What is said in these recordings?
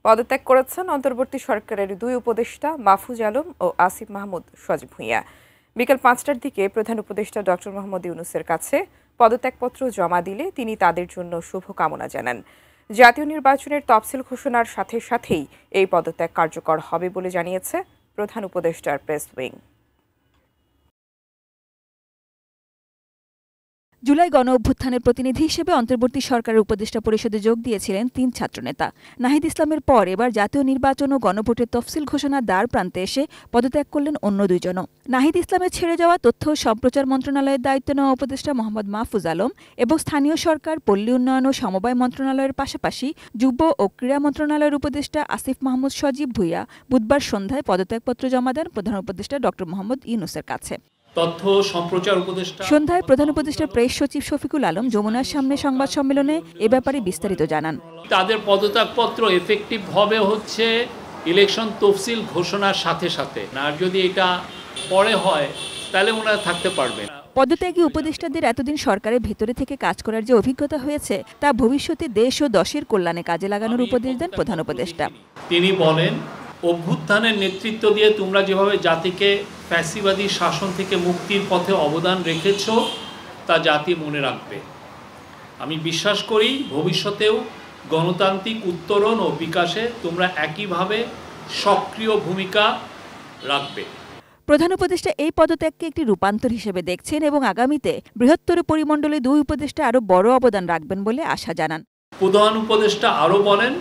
পদত্যাগ করেছেন অন্তর্বর্তী সরকারের দুই উপদেষ্টা মাহফুজ আলম ও আসিফ মাহমুদ সজীব ভুঁইয়া। বিকেল ৫টার দিকে প্রধান উপদেষ্টা ডক্টর মোহাম্মদ ইউনূসের কাছে পদত্যাগপত্র জমা দিলে তিনি তাদের জন্য শুভকামনা জানান। জাতীয় নির্বাচনের তফসিল ঘোষণার সাথে সাথেই এই পদত্যাগ কার্যকর হবে বলে জানিয়েছে প্রধান উপদেষ্টার প্রেস উইং। জুলাই গণ অভ্যুত্থানের প্রতিনিধি হিসেবে অন্তর্বর্তী সরকারের উপদেষ্টা পরিষদে যোগ দিয়েছিলেন ৩ ছাত্রনেতা। নাহিদ ইসলামের পর এবার জাতীয় নির্বাচন ও গণভোটের তফসিল ঘোষণার দ্বার প্রান্তে এসে পদত্যাগ করলেন অন্য দুইজনও। নাহিদ ইসলামের ছেড়ে যাওয়া তথ্য ও সম্প্রচার মন্ত্রণালয়ের দায়িত্ব নেওয়া উপদেষ্টা মোহাম্মদ মাহফুজ আলম এবং স্থানীয় সরকার, পল্লী উন্নয়ন ও সমবায় মন্ত্রণালয়ের পাশাপাশি যুব ও ক্রীড়া মন্ত্রণালয়ের উপদেষ্টা আসিফ মাহমুদ সজীব ভুঁইয়া বুধবার সন্ধ্যায় পদত্যাগপত্র জমা দেন প্রধান উপদেষ্টা ডক্টর মোহাম্মদ ইউনূসের কাছে। তথ্য সম্প্রচার উপদেষ্টা সন্ধ্যায় প্রধান উপদেষ্টার প্রেস সচিব শফিকুল আলম যমুনার সামনে সংবাদ সম্মেলনে এ ব্যাপারে বিস্তারিত জানান। তাদের পদত্যাগপত্র এফেক্টিভ হবে হচ্ছে ইলেকশন তফসিল ঘোষণার সাথে সাথে, আর যদি এটা পরে হয় তাহলে ওনারা থাকতে পারবে। পদত্যাগী উপদেষ্টাদের এতদিন সরকারের ভেতরে থেকে কাজ করার যে অভিজ্ঞতা হয়েছে তা ভবিষ্যতে দেশ ও দশের কল্যাণে কাজে লাগানোর উপদেশ দেন প্রধান উপদেষ্টা। তিনি বলেন, অভ্যুত্থানের নেতৃত্ব দিয়ে তোমরা যেভাবে জাতিকে ফ্যাসিবাদী শাসন থেকে মুক্তির পথে অবদান রেখেছ তা জাতি মনে রাখবে। আমি বিশ্বাস করি ভবিষ্যতেও গণতান্ত্রিক উত্তরণ ও বিকাশে তোমরা একইভাবে সক্রিয় ভূমিকা রাখবে। প্রধান উপদেষ্টা এই পদত্যাগকে একটি রূপান্তর হিসেবে দেখছেন এবং আগামীতে বৃহত্তর পরিমণ্ডলে দুই উপদেষ্টা আরও বড় অবদান রাখবেন বলে আশা জানান। প্রধান উপদেষ্টা আরও বলেন,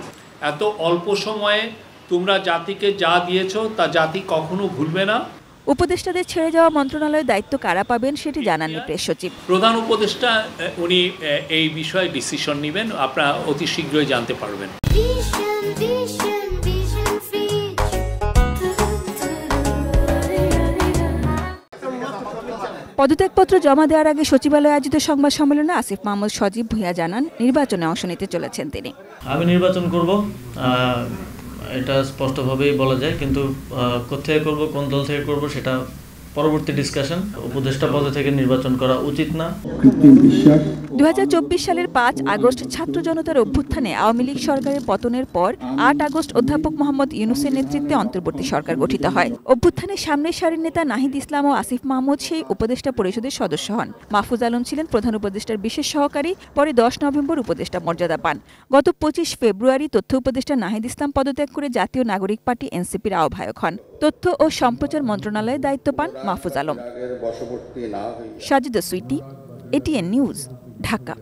এত অল্প সময়ে তোমরা জাতিকে যা দিয়েছ তা জাতি কখনো ভুলবে না। উপদেষ্টাদের ছেড়ে যাওয়া মন্ত্রণালয়ের দায়িত্ব কারা পাবেন সেটি জানাননি প্রেস সচিব। প্রধান উপদেষ্টা উনি এই বিষয়ে ডিসিশন নেবেন, আপনারা অতি শীঘ্রই জানতে পারবেন। পদত্যাগপত্র জমা দেওয়ার আগে সচিবালয়ে আয়োজিত সংবাদ সম্মেলনে আসিফ মাহমুদ সজীব ভুঁইয়া জানান, নির্বাচনে অংশ নিতে চলেছেন তিনি। আমি নির্বাচন করব, এটা স্পষ্টভাবেই বলা যায়, কিন্তু কোথায় করব, কোন দল থেকে করব সেটা পরবর্তী ডিসকাশন। উপদেষ্টা পদে থেকে নির্বাচন করা উচিত না। 2024 সালের 5 আগস্ট ছাত্র জনতার অভ্যুত্থানে আওয়ামী লীগ সরকারের পতনের পর 8 আগস্ট অধ্যাপক মোহাম্মদ ইউনূসের নেতৃত্বে অন্তর্বর্তী সরকার গঠিত হয়। অভ্যুত্থানের সামনের সারির নেতা নাহিদ ইসলাম ও আসিফ মাহমুদ সেই উপদেষ্টা পরিষদের সদস্য হন। মাহফুজ আলম ছিলেন প্রধান উপদেষ্টার বিশেষ সহকারী, পরে 10 নভেম্বর উপদেষ্টা মর্যাদা পান। গত 25 ফেব্রুয়ারি তথ্য উপদেষ্টা নাহিদ ইসলাম পদত্যাগ করে জাতীয় নাগরিক পার্টি এনসিপির আহ্বায়ক হন। তথ্য ও সম্প্রচার মন্ত্রণালয়ের দায়িত্ব পান মাহফুজ আলম। সাজিদা সুইটি, এটিএন নিউজ, ঢাকা।